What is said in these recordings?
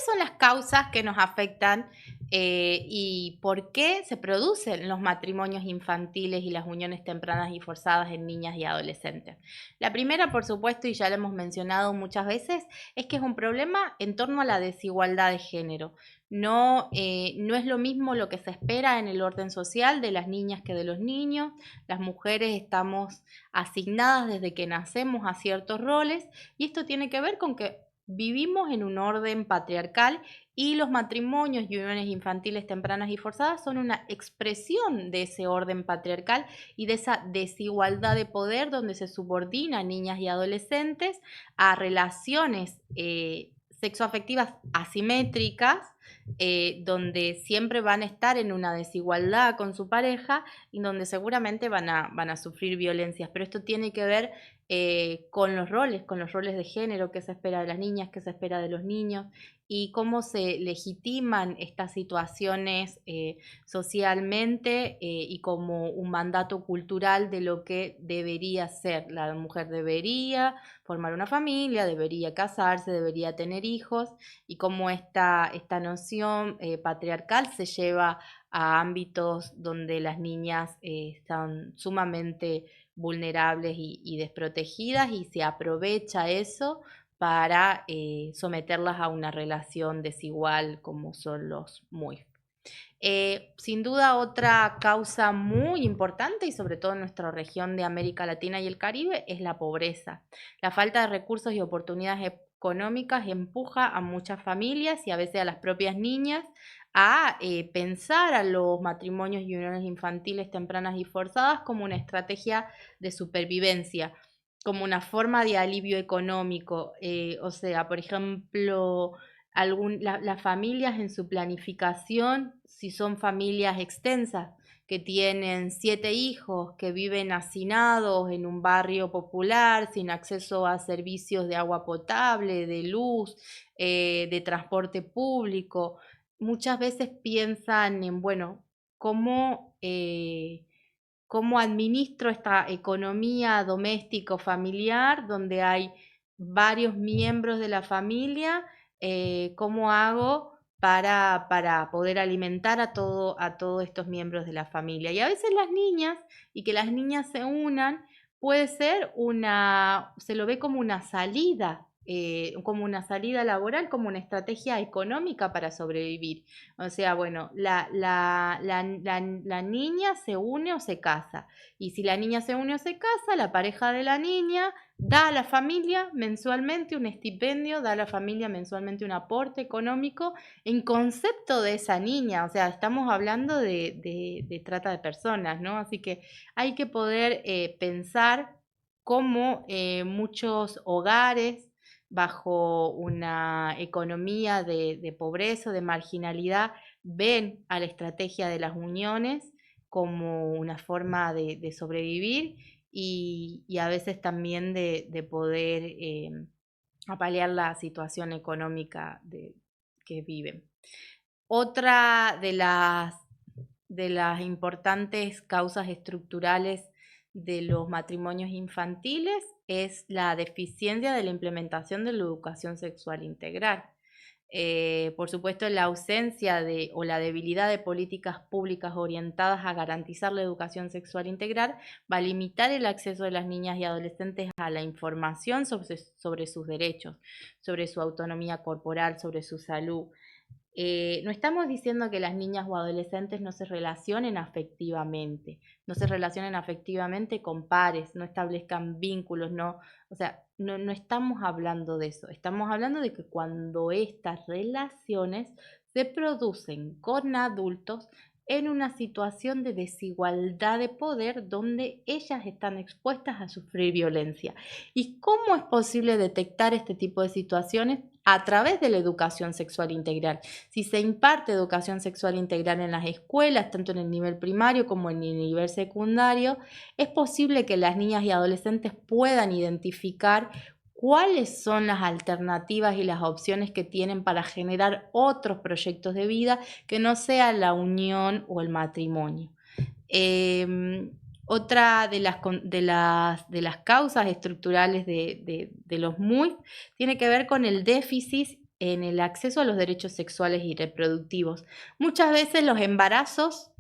son las causas que nos afectan y por qué se producen los matrimonios infantiles y las uniones tempranas y forzadas en niñas y adolescentes? La primera, por supuesto, y ya lo hemos mencionado muchas veces, es que es un problema en torno a la desigualdad de género. No es lo mismo lo que se espera en el orden social de las niñas que de los niños. Las mujeres estamos asignadas desde que nacemos a ciertos roles y esto tiene que ver con que vivimos en un orden patriarcal y los matrimonios y uniones infantiles tempranas y forzadas son una expresión de ese orden patriarcal y de esa desigualdad de poder donde se subordina a niñas y adolescentes a relaciones sexoafectivas asimétricas, donde siempre van a estar en una desigualdad con su pareja y donde seguramente van a sufrir violencias. Pero esto tiene que ver con los roles de género, qué se espera de las niñas, qué se espera de los niños y cómo se legitiman estas situaciones socialmente y como un mandato cultural de lo que debería ser. La mujer debería formar una familia, debería casarse, debería tener hijos y cómo esta noción patriarcal se lleva a ámbitos donde las niñas están sumamente vulnerables y desprotegidas y se aprovecha eso para someterlas a una relación desigual como son los MUIF. Sin duda otra causa muy importante y sobre todo en nuestra región de América Latina y el Caribe es la pobreza. La falta de recursos y oportunidades económicas empuja a muchas familias y a veces a las propias niñas a pensar a los matrimonios y uniones infantiles tempranas y forzadas como una estrategia de supervivencia, como una forma de alivio económico. O sea, por ejemplo, las familias en su planificación, si son familias extensas, que tienen 7 hijos, que viven hacinados en un barrio popular, sin acceso a servicios de agua potable, de luz, de transporte público, muchas veces piensan en, bueno, cómo administro esta economía doméstica o familiar donde hay varios miembros de la familia, cómo hago para poder alimentar a todos estos miembros de la familia. Y a veces las niñas, y que las niñas se unan, puede ser se lo ve como una salida laboral, como una estrategia económica para sobrevivir. O sea, bueno, la niña se une o se casa. Y si la niña se une o se casa, la pareja de la niña da a la familia mensualmente un estipendio, da a la familia mensualmente un aporte económico en concepto de esa niña. O sea, estamos hablando de trata de personas, ¿no? Así que hay que poder pensar cómo muchos hogares bajo una economía de pobreza, de marginalidad, ven a la estrategia de las uniones como una forma de sobrevivir y a veces también de poder apalear la situación económica que viven. Otra de las importantes causas estructurales de los matrimonios infantiles es la deficiencia de la implementación de la educación sexual integral. Por supuesto, la ausencia o la debilidad de políticas públicas orientadas a garantizar la educación sexual integral va a limitar el acceso de las niñas y adolescentes a la información sobre sus derechos, sobre su autonomía corporal, sobre su salud. No estamos diciendo que las niñas o adolescentes no se relacionen afectivamente con pares, no establezcan vínculos, no, o sea, no estamos hablando de eso, estamos hablando de que cuando estas relaciones se producen con adultos en una situación de desigualdad de poder donde ellas están expuestas a sufrir violencia. ¿Y cómo es posible detectar este tipo de situaciones? A través de la educación sexual integral. Si se imparte educación sexual integral en las escuelas, tanto en el nivel primario como en el nivel secundario, es posible que las niñas y adolescentes puedan identificar cuáles son las alternativas y las opciones que tienen para generar otros proyectos de vida que no sea la unión o el matrimonio. Otra de las causas estructurales de los MUIF tiene que ver con el déficit en el acceso a los derechos sexuales y reproductivos. Muchas veces los embarazos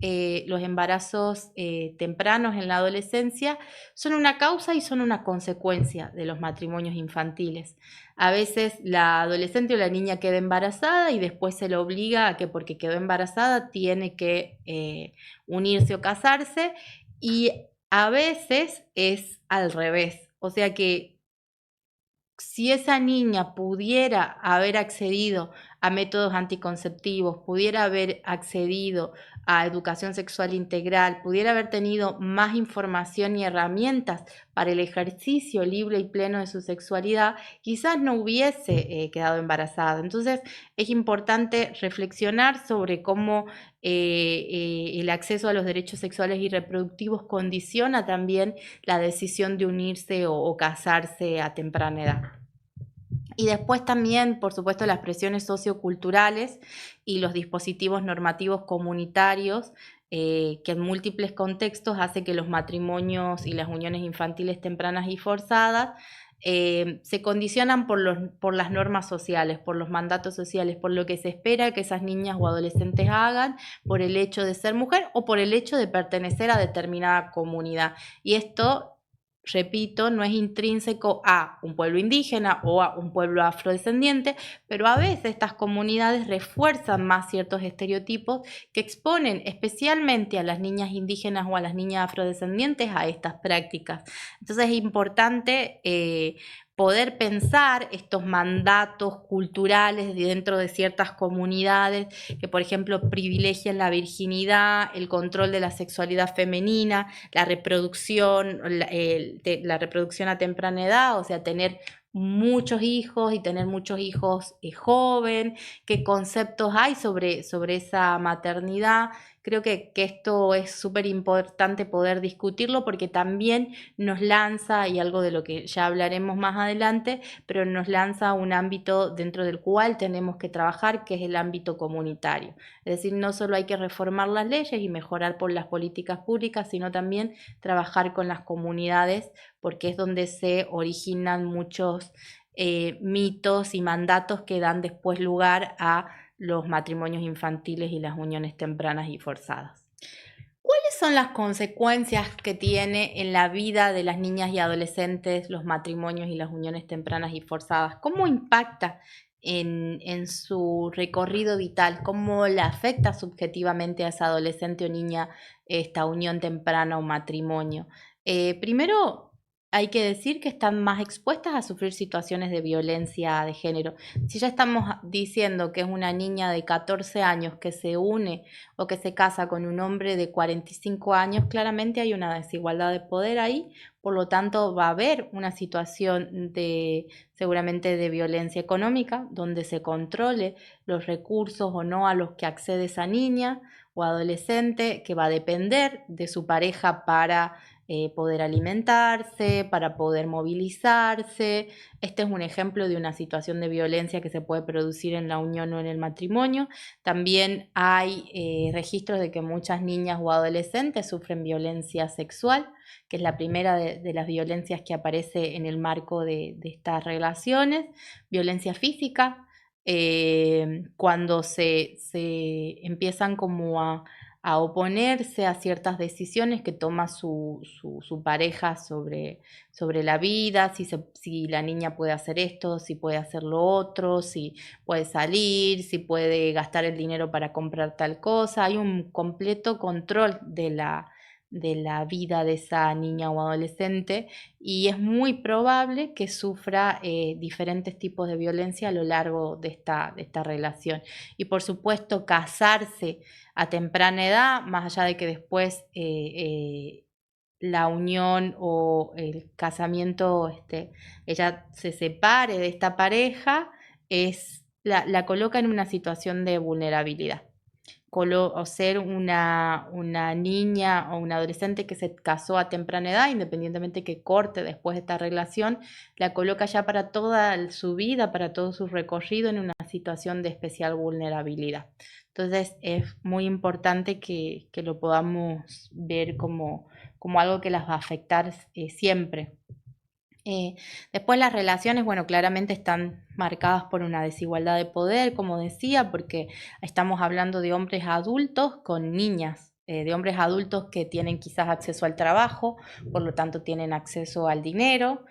tempranos en la adolescencia son una causa y son una consecuencia de los matrimonios infantiles. A veces la adolescente o la niña queda embarazada y después se le obliga a que porque quedó embarazada tiene que unirse o casarse, y a veces es al revés. O sea que si esa niña pudiera haber accedido a métodos anticonceptivos, pudiera haber accedido a educación sexual integral, pudiera haber tenido más información y herramientas para el ejercicio libre y pleno de su sexualidad, quizás no hubiese quedado embarazada. Entonces es importante reflexionar sobre cómo el acceso a los derechos sexuales y reproductivos condiciona también la decisión de unirse o casarse a temprana edad. Y después también, por supuesto, las presiones socioculturales y los dispositivos normativos comunitarios que en múltiples contextos hace que los matrimonios y las uniones infantiles tempranas y forzadas se condicionan por las normas sociales, por los mandatos sociales, por lo que se espera que esas niñas o adolescentes hagan, por el hecho de ser mujer o por el hecho de pertenecer a determinada comunidad. Y esto, repito, no es intrínseco a un pueblo indígena o a un pueblo afrodescendiente, pero a veces estas comunidades refuerzan más ciertos estereotipos que exponen especialmente a las niñas indígenas o a las niñas afrodescendientes a estas prácticas. Entonces es importante poder pensar estos mandatos culturales dentro de ciertas comunidades que, por ejemplo, privilegian la virginidad, el control de la sexualidad femenina, la reproducción, la reproducción a temprana edad, o sea, tener muchos hijos y tener muchos hijos joven, qué conceptos hay sobre esa maternidad. Creo que esto es súper importante poder discutirlo porque también nos lanza, y algo de lo que ya hablaremos más adelante, pero nos lanza a un ámbito dentro del cual tenemos que trabajar, que es el ámbito comunitario. Es decir, no solo hay que reformar las leyes y mejorar por las políticas públicas, sino también trabajar con las comunidades, porque es donde se originan muchos mitos y mandatos que dan después lugar a los matrimonios infantiles y las uniones tempranas y forzadas. ¿Cuáles son las consecuencias que tiene en la vida de las niñas y adolescentes los matrimonios y las uniones tempranas y forzadas? ¿Cómo impacta en su recorrido vital? ¿Cómo le afecta subjetivamente a esa adolescente o niña esta unión temprana o matrimonio? Primero, hay que decir que están más expuestas a sufrir situaciones de violencia de género. Si ya estamos diciendo que es una niña de 14 años que se une o que se casa con un hombre de 45 años, claramente hay una desigualdad de poder ahí, por lo tanto va a haber una situación seguramente de violencia económica, donde se controle los recursos o no a los que accede esa niña o adolescente, que va a depender de su pareja para poder alimentarse, para poder movilizarse. Este es un ejemplo de una situación de violencia que se puede producir en la unión o en el matrimonio. También hay registros de que muchas niñas o adolescentes sufren violencia sexual, que es la primera de las violencias que aparece en el marco de estas relaciones. Violencia física, cuando se empiezan como a oponerse a ciertas decisiones que toma su pareja sobre la vida, si la niña puede hacer esto, si puede hacer lo otro, si puede salir, si puede gastar el dinero para comprar tal cosa. Hay un completo control de la vida de esa niña o adolescente, y es muy probable que sufra diferentes tipos de violencia a lo largo de esta relación. Y por supuesto, casarse a temprana edad, más allá de que después la unión o el casamiento, ella se separe de esta pareja, la coloca en una situación de vulnerabilidad. O ser una niña o una adolescente que se casó a temprana edad, independientemente que corte después de esta relación, la coloca ya para toda su vida, para todo su recorrido, en una situación de especial vulnerabilidad. Entonces es muy importante que lo podamos ver como algo que las va a afectar siempre. Eh, Después las relaciones, bueno, claramente están marcadas por una desigualdad de poder, como decía, porque estamos hablando de hombres adultos con niñas, de hombres adultos que tienen quizás acceso al trabajo, por lo tanto tienen acceso al dinero,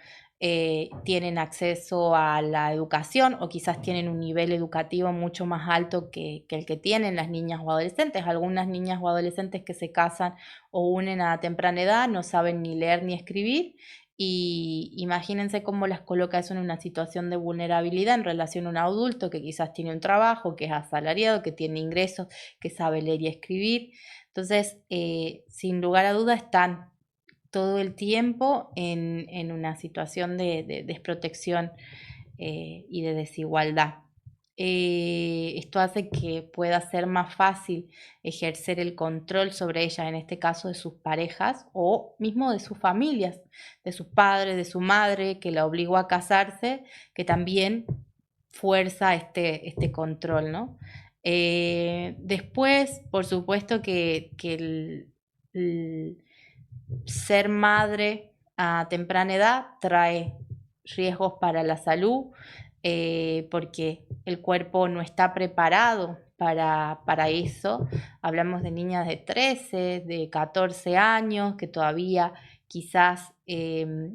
tienen acceso a la educación o quizás tienen un nivel educativo mucho más alto que el que tienen las niñas o adolescentes. Algunas niñas o adolescentes que se casan o unen a temprana edad no saben ni leer ni escribir y imagínense cómo las coloca eso en una situación de vulnerabilidad en relación a un adulto que quizás tiene un trabajo, que es asalariado, que tiene ingresos, que sabe leer y escribir. Entonces, sin lugar a dudas, están todo el tiempo en una situación de desprotección y de desigualdad. Esto hace que pueda ser más fácil ejercer el control sobre ellas, en este caso de sus parejas o mismo de sus familias, de sus padres, de su madre, que la obligó a casarse, que también fuerza este control, ¿no? Después, por supuesto que el ser madre a temprana edad trae riesgos para la salud, porque el cuerpo no está preparado para eso. Hablamos de niñas de 13, de 14 años, que todavía quizás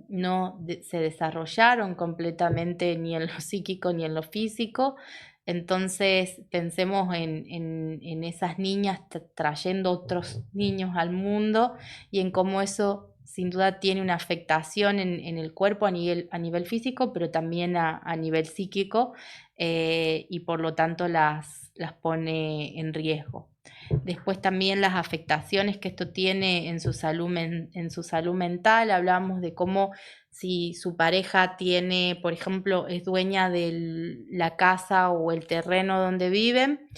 no se desarrollaron completamente ni en lo psíquico ni en lo físico. Entonces pensemos en esas niñas trayendo otros niños al mundo y en cómo eso sin duda tiene una afectación en el cuerpo a nivel físico, pero también a nivel psíquico, y por lo tanto las pone en riesgo. Después también las afectaciones que esto tiene en su en su salud mental. Hablamos de cómo si su pareja tiene, por ejemplo, es dueña de la casa o el terreno donde viven,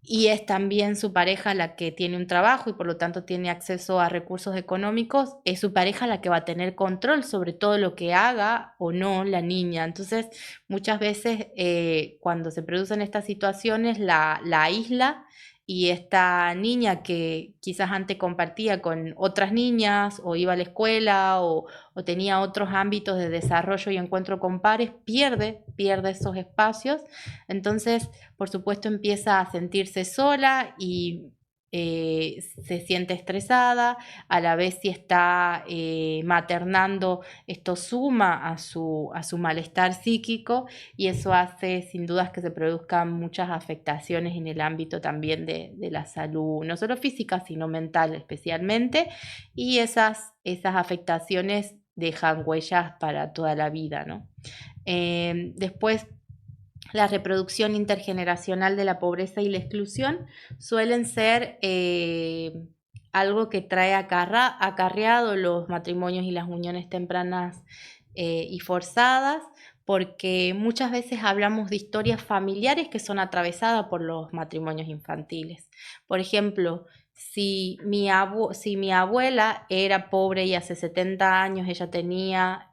y es también su pareja la que tiene un trabajo y por lo tanto tiene acceso a recursos económicos, es su pareja la que va a tener control sobre todo lo que haga o no la niña. Entonces, muchas veces cuando se producen estas situaciones, la aísla y esta niña que quizás antes compartía con otras niñas o iba a la escuela o tenía otros ámbitos de desarrollo y encuentro con pares, pierde esos espacios. Entonces, por supuesto, empieza a sentirse sola y se siente estresada, a la vez si está maternando, esto suma a su malestar psíquico y eso hace sin dudas que se produzcan muchas afectaciones en el ámbito también de la salud, no solo física, sino mental especialmente, y esas afectaciones dejan huellas para toda la vida, ¿no? Después, la reproducción intergeneracional de la pobreza y la exclusión suelen ser algo que trae acarreado los matrimonios y las uniones tempranas y forzadas, porque muchas veces hablamos de historias familiares que son atravesadas por los matrimonios infantiles. Por ejemplo, si mi abuela era pobre y hace 70 años ella tenía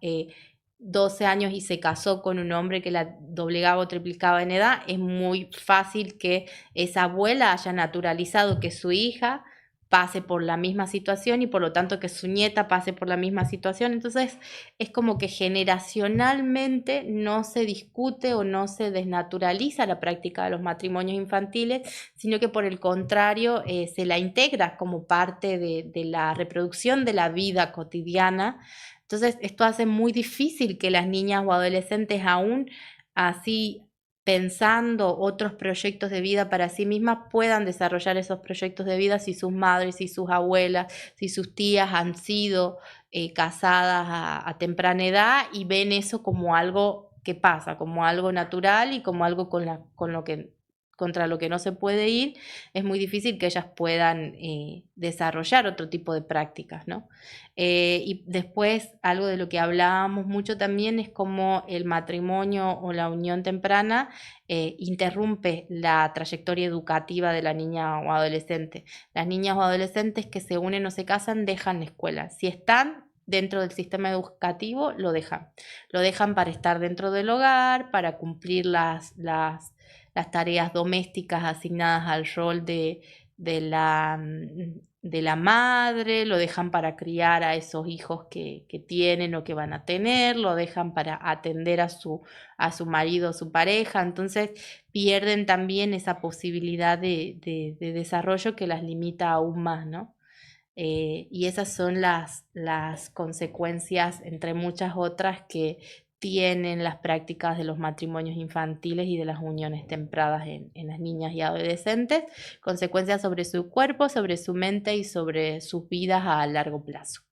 12 años y se casó con un hombre que la doblegaba o triplicaba en edad, es muy fácil que esa abuela haya naturalizado que su hija pase por la misma situación y por lo tanto que su nieta pase por la misma situación. Entonces es como que generacionalmente no se discute o no se desnaturaliza la práctica de los matrimonios infantiles, sino que por el contrario se la integra como parte de la reproducción de la vida cotidiana. Entonces, esto hace muy difícil que las niñas o adolescentes aún así pensando otros proyectos de vida para sí mismas puedan desarrollar esos proyectos de vida si sus madres, si sus abuelas, si sus tías han sido casadas a temprana edad y ven eso como algo que pasa, como algo natural y como algo con lo que contra lo que no se puede ir, es muy difícil que ellas puedan desarrollar otro tipo de prácticas, ¿no? Y después, algo de lo que hablábamos mucho también es cómo el matrimonio o la unión temprana interrumpe la trayectoria educativa de la niña o adolescente. Las niñas o adolescentes que se unen o se casan dejan la escuela. Si están dentro del sistema educativo, lo dejan. Lo dejan para estar dentro del hogar, para cumplir las tareas domésticas asignadas al rol de la de la madre, lo dejan para criar a esos hijos que tienen o que van a tener, lo dejan para atender a su marido o su pareja, entonces pierden también esa posibilidad de desarrollo que las limita aún más, ¿no? Y esas son las consecuencias, entre muchas otras, que tienen las prácticas de los matrimonios infantiles y de las uniones tempranas en las niñas y adolescentes, consecuencias sobre su cuerpo, sobre su mente y sobre sus vidas a largo plazo.